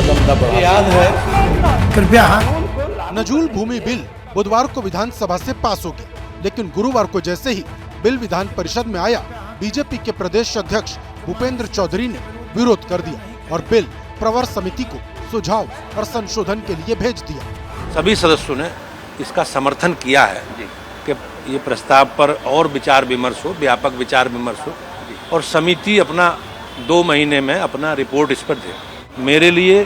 लंबा बढ़ा याद है कृपया। नजूल भूमि बिल बुधवार को विधानसभा से पास हो गया, लेकिन गुरुवार को जैसे ही बिल विधान परिषद में आया, बीजेपी के प्रदेश अध्यक्ष भूपेंद्र चौधरी ने विरोध कर दिया और बिल प्रवर समिति को सुझाव और संशोधन के लिए भेज दिया। सभी सदस्यों ने इसका समर्थन किया है कि ये प्रस्ताव पर और विचार विमर्श हो, व्यापक विचार विमर्श हो और समिति अपना 2 महीने में अपना रिपोर्ट इस पर दे। मेरे लिए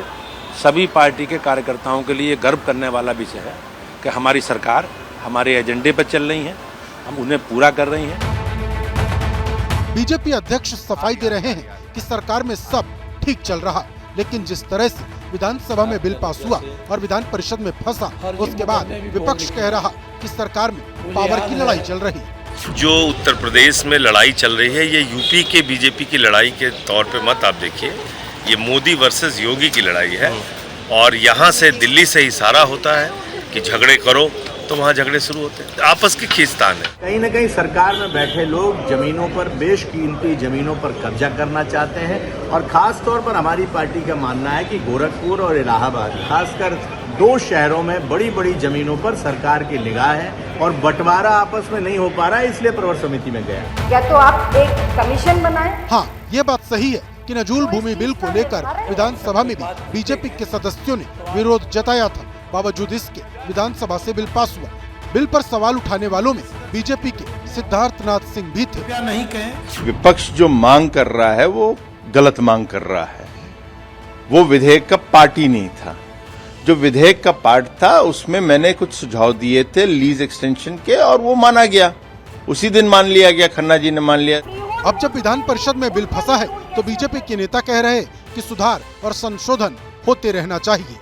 सभी पार्टी के कार्यकर्ताओं के लिए गर्व करने वाला विषय है कि हमारी सरकार हमारे एजेंडे पर चल रही है, हम उन्हें पूरा कर रही हैं। बीजेपी अध्यक्ष सफाई दे रहे हैं कि सरकार में सब ठीक चल रहा, लेकिन जिस तरह से विधानसभा में बिल पास हुआ और विधान परिषद में फंसा, उसके बाद विपक्ष कह रहा कि सरकार में पावर की लड़ाई चल रही। जो उत्तर प्रदेश में लड़ाई चल रही है, ये यूपी के बीजेपी की लड़ाई के तौर पे मत आप देखिए, ये मोदी वर्सेस योगी की लड़ाई है। और यहाँ से दिल्ली से इशारा होता है कि झगड़े करो, तो वहाँ झगड़े शुरू होते हैं। आपस की खींचतान है। कहीं न कहीं सरकार में बैठे लोग जमीनों पर, बेशकीमती जमीनों पर कब्जा करना चाहते हैं और खास तौर पर हमारी पार्टी का मानना है कि गोरखपुर और इलाहाबाद, खासकर 2 शहरों में बड़ी बड़ी जमीनों पर सरकार की निगाह है और बंटवारा आपस में नहीं हो पा रहा है, इसलिए प्रवर समिति में गया। या तो आप एक कमीशन बनाएं। हाँ, ये बात सही है कि नजूल भूमि बिल को लेकर विधानसभा में भी बीजेपी के सदस्यों ने विरोध जताया था। बावजूद इसके विधानसभा से बिल पास हुआ। बिल पर सवाल उठाने वालों में बीजेपी के सिद्धार्थनाथ सिंह भी थे। क्या नहीं कहें? विपक्ष जो मांग कर रहा है वो गलत मांग कर रहा है। वो विधेयक का पार्ट ही नहीं था। जो विधेयक का पार्ट था उसमें मैंने कुछ सुझाव दिए थे लीज एक्सटेंशन के, और वो माना गया, उसी दिन मान लिया गया, खन्ना जी ने मान लिया। अब जब विधान परिषद में बिल फंसा है तो बीजेपी के नेता कह रहे हैं कि सुधार और संशोधन होते रहना चाहिए।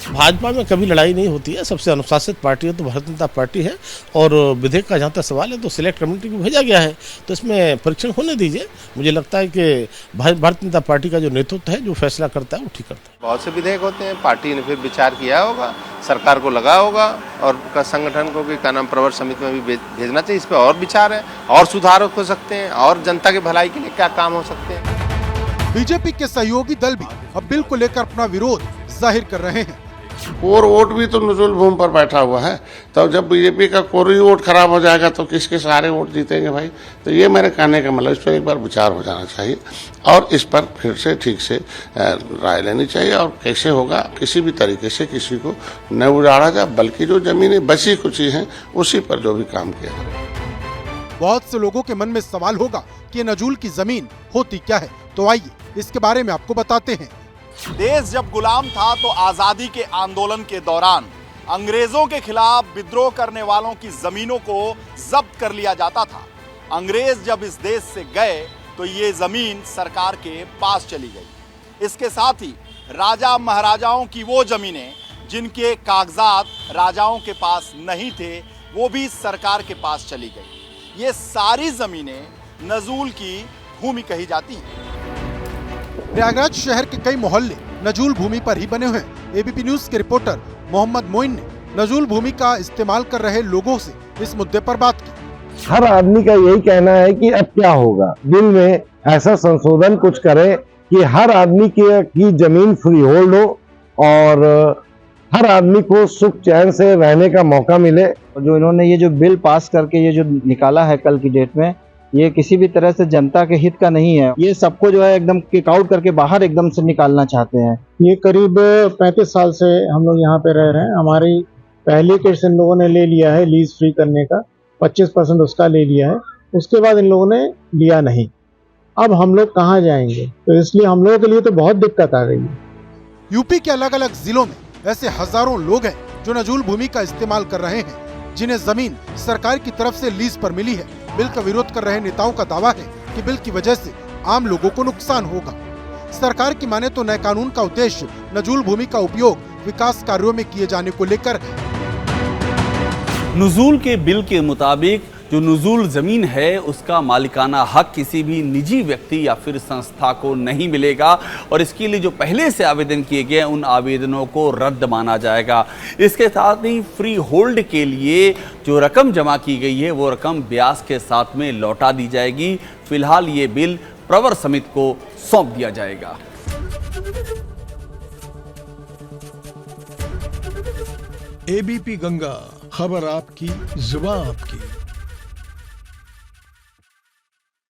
भाजपा में कभी लड़ाई नहीं होती है, सबसे अनुशासित पार्टी है तो भारतीय जनता पार्टी है। और विधेयक का जहाँ तक सवाल है तो सिलेक्ट कमेटी को भेजा गया है, तो इसमें परीक्षण होने दीजिए। मुझे लगता है कि भारतीय जनता पार्टी का जो नेतृत्व है, जो फैसला करता है, वो ठीक करता है। बहुत से विधेयक होते हैं, पार्टी ने फिर विचार किया होगा, सरकार को लगा होगा और संगठन को भी क्या नाम प्रवर समिति में भी भेजना चाहिए। इस पर और विचार है, और सुधार हो सकते हैं, और जनता की भलाई के लिए क्या काम हो सकते हैं। बीजेपी के सहयोगी दल भी अब बिल को लेकर अपना विरोध जाहिर कर रहे हैं। कोर वोट भी तो नजूल भूमि पर बैठा हुआ है, तो जब बीजेपी का कोर वोट खराब हो जाएगा तो किसके सारे वोट जीतेंगे भाई। तो ये मेरे कहने का मतलब, इस पर एक बार विचार हो जाना चाहिए और इस पर फिर से ठीक से राय लेनी चाहिए। और कैसे होगा, किसी भी तरीके से किसी को न उजाड़ा जाए, बल्कि जो जमीनें बची कुची हैं उसी पर जो भी काम किया जाए। बहुत से लोगों के मन में सवाल होगा कि नजूल की जमीन होती क्या है, तो आइए इसके बारे में आपको बताते हैं। देश जब गुलाम था तो आजादी के आंदोलन के दौरान अंग्रेजों के खिलाफ विद्रोह करने वालों की जमीनों को जब्त कर लिया जाता था। अंग्रेज जब इस देश से गए तो ये जमीन सरकार के पास चली गई। इसके साथ ही राजा महाराजाओं की वो जमीनें जिनके कागजात राजाओं के पास नहीं थे, वो भी सरकार के पास चली गई। ये सारी जमीनें नजूल की भूमि कही जाती हैं। प्रयागराज शहर के कई मोहल्ले नजूल भूमि पर ही बने हुए हैं। एबीपी न्यूज के रिपोर्टर मोहम्मद मोइन ने नजूल भूमि का इस्तेमाल कर रहे लोगों से इस मुद्दे पर बात की। हर आदमी का यही कहना है कि अब क्या होगा, बिल में ऐसा संशोधन कुछ करें कि हर आदमी की जमीन फ्री होल्ड हो और हर आदमी को सुख चैन से रहने का मौका मिले। जो इन्होंने ये जो बिल पास करके ये जो निकाला है कल की डेट में, ये किसी भी तरह से जनता के हित का नहीं है। ये सबको जो है एकदम किक आउट करके बाहर एकदम से निकालना चाहते हैं। ये करीब 35 साल से हम लोग यहाँ पे रह रहे हैं। हमारी पहली किस्त इन लोगों ने ले लिया है लीज फ्री करने का, 25% उसका ले लिया है। उसके बाद इन लोगों ने लिया नहीं। अब हम लोग कहाँ जाएंगे, तो इसलिए हम लोगों के लिए तो बहुत दिक्कत आ गई है। यूपी के अलग अलग जिलों में ऐसे हजारों लोग हैं जो नजूल भूमि का इस्तेमाल कर रहे हैं, जिन्हें जमीन सरकार की तरफ से लीज पर मिली है। बिल का विरोध कर रहे नेताओं का दावा है कि बिल की वजह से आम लोगों को नुकसान होगा। सरकार की माने तो नए कानून का उद्देश्य नजूल भूमि का उपयोग विकास कार्यों में किए जाने को लेकर है। नजूल के बिल के मुताबिक जो नजूल जमीन है उसका मालिकाना हक किसी भी निजी व्यक्ति या फिर संस्था को नहीं मिलेगा और इसके लिए जो पहले से आवेदन किए गए उन आवेदनों को रद्द माना जाएगा। इसके साथ ही फ्री होल्ड के लिए जो रकम जमा की गई है वो रकम ब्याज के साथ में लौटा दी जाएगी। फिलहाल ये बिल प्रवर समिति को सौंप दिया जाएगा। एबीपी गंगा, खबर आपकी, जुबान आपकी।